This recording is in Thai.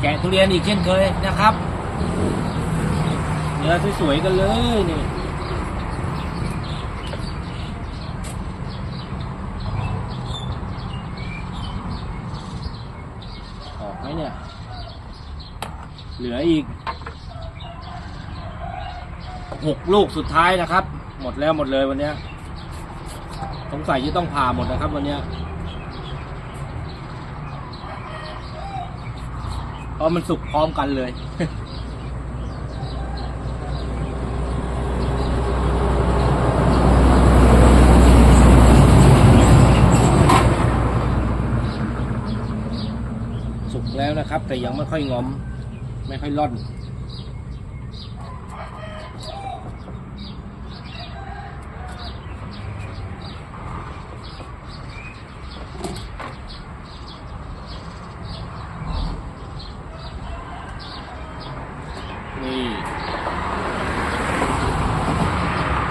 แกะทุเรียนอีกเช่นเคยนะครับเนื้อสวยๆกันเลยนี่ออกไหมเนี่ยเหลืออีก6 ลูกสุดท้ายนะครับ หมดแล้วหมดเลยวันนี้สงสัยจะต้องผ่าหมดนะครับวันนี้เพราะมันสุกพร้อมกันเลยสุกแล้วนะครับแต่ยังไม่ค่อยงอมไม่ค่อยร่อนนี่